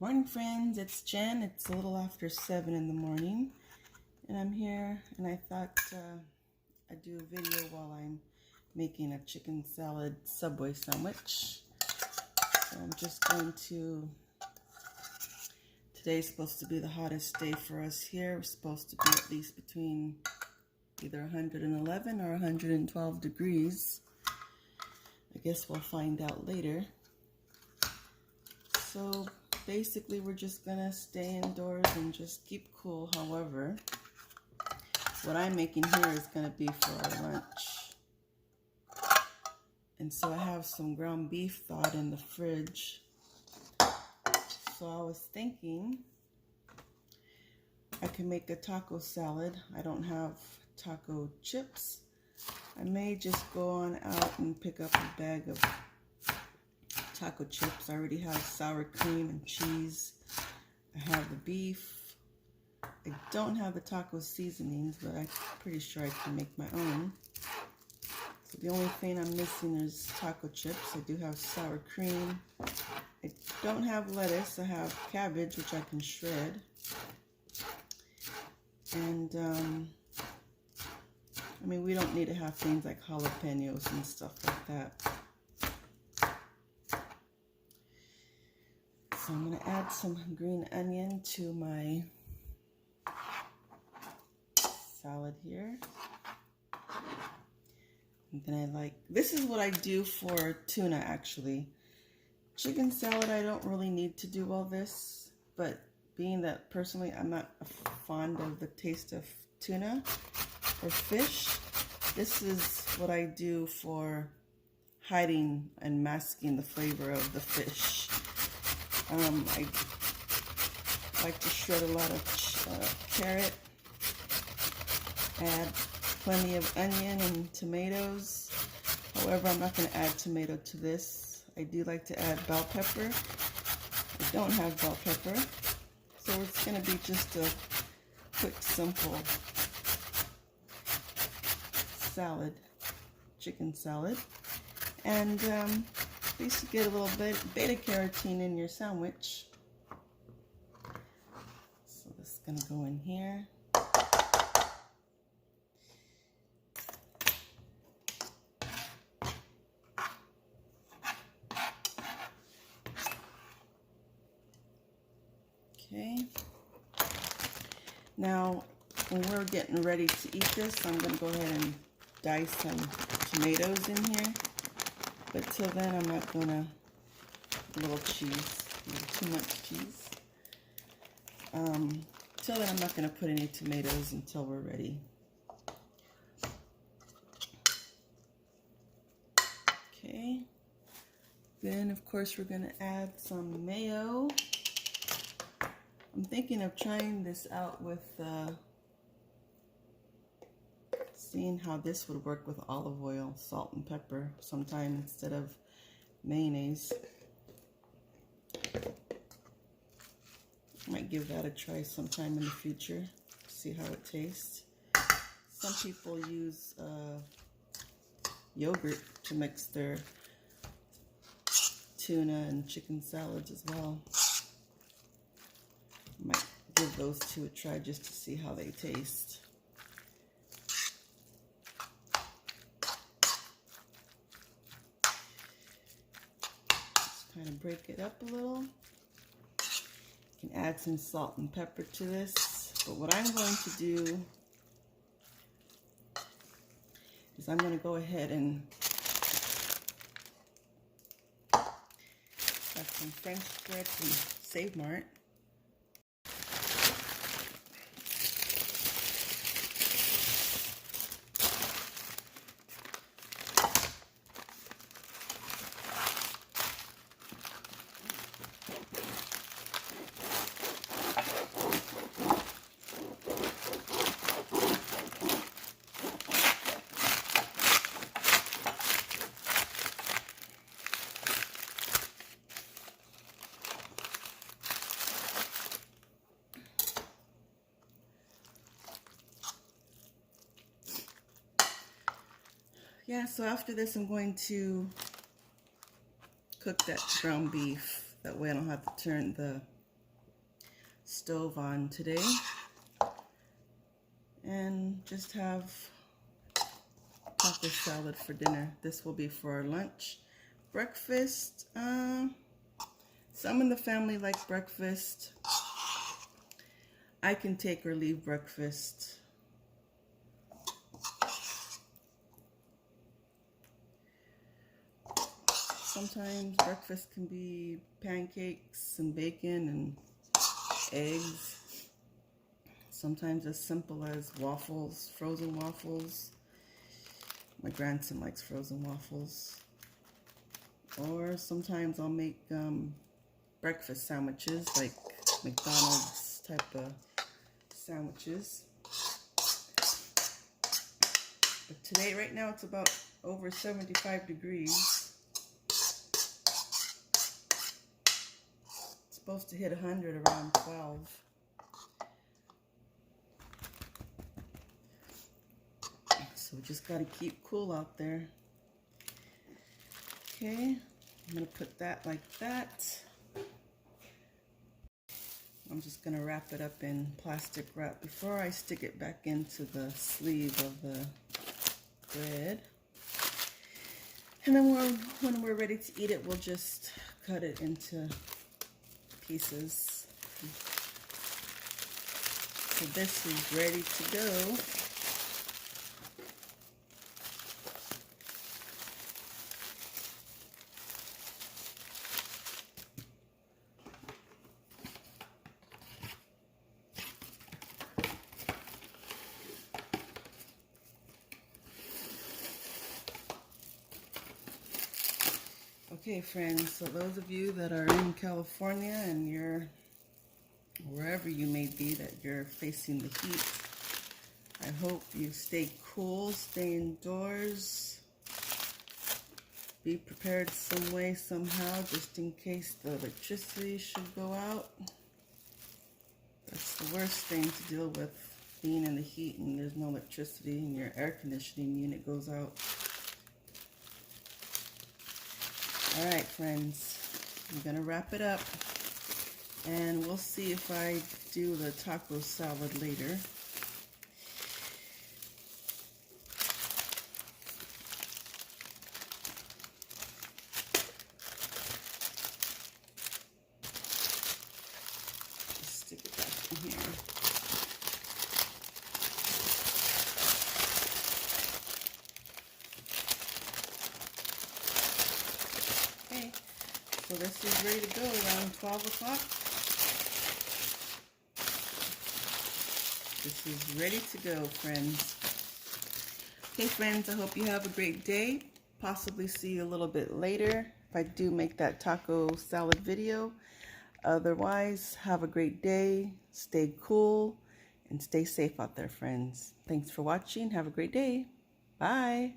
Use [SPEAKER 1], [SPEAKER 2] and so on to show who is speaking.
[SPEAKER 1] Morning friends, it's Jen. It's a little after 7 in the morning and I'm here and I thought I'd do a video while I'm making a chicken salad Subway sandwich. So I'm just going to, today's supposed to be the hottest day for us here. We're supposed to be at least between either 111 or 112 degrees. I guess we'll find out later. So basically, we're just gonna stay indoors and just keep cool. However, what I'm making here is gonna be for our lunch. And so I have some ground beef thawed in the fridge. So I was thinking I can make a taco salad. I don't have taco chips. I may just go on out and pick up a bag of taco chips. I already have sour cream and cheese. I have the beef. I don't have the taco seasonings, but I'm pretty sure I can make my own. So the only thing I'm missing is taco chips. I do have sour cream. I don't have lettuce. I have cabbage, which I can shred. And I mean, we don't need to have things like jalapenos and stuff like that. So I'm going to add some green onion to my salad here. And then this is what I do for tuna actually. Chicken salad, I don't really need to do all this, but being that personally I'm not fond of the taste of tuna or fish, this is what I do for hiding and masking the flavor of the fish. I like to shred a lot of carrot, add plenty of onion and tomatoes. However, I'm not going to add tomato to this. I do like to add bell pepper. I don't have bell pepper, so it's going to be just a quick, simple salad, chicken salad. And at least you get a little bit beta carotene in your sandwich. So this is going to go in here. Okay. Now, when we're getting ready to eat this, I'm going to go ahead and dice some tomatoes in here. But till then, I'm not going to, a little cheese, too much cheese. Till then, I'm not going to put any tomatoes until we're ready. Okay. Then, of course, we're going to add some mayo. I'm thinking of trying this out with seeing how this would work with olive oil, salt, and pepper sometime instead of mayonnaise. Might give that a try sometime in the future, see how it tastes. Some people use yogurt to mix their tuna and chicken salads as well. Might give those two a try just to see how they taste. Just kind of break it up a little. You can add some salt and pepper to this. But what I'm going to do is I'm going to go ahead and have some French spread from Save Mart. Yeah, so after this, I'm going to cook that ground beef. That way I don't have to turn the stove on today and just have taco salad for dinner. This will be for our lunch. Breakfast, some in the family like breakfast. I can take or leave breakfast. Sometimes breakfast can be pancakes and bacon and eggs. Sometimes as simple as waffles, frozen waffles. My grandson likes frozen waffles. Or sometimes I'll make breakfast sandwiches, like McDonald's type of sandwiches. But today, right now, it's about over 75 degrees. It's supposed to hit 100 around 12. So we just got to keep cool out there. Okay, I'm going to put that like that. I'm just going to wrap it up in plastic wrap before I stick it back into the sleeve of the bread. And then when we're ready to eat it, we'll just cut it into pieces. So this is ready to go. Okay, friends, so those of you that are in California and you're wherever you may be that you're facing the heat, I hope you stay cool, stay indoors, be prepared some way, somehow, just in case the electricity should go out. That's the worst thing to deal with, being in the heat and there's no electricity and your air conditioning unit goes out. All right, friends, I'm gonna wrap it up and we'll see if I do the taco salad later. Just stick it back in here. Okay, so this is ready to go around 12 o'clock. This is ready to go, friends. Okay, friends, I hope you have a great day. Possibly see you a little bit later if I do make that taco salad video. Otherwise, have a great day. Stay cool and stay safe out there, friends. Thanks for watching. Have a great day. Bye.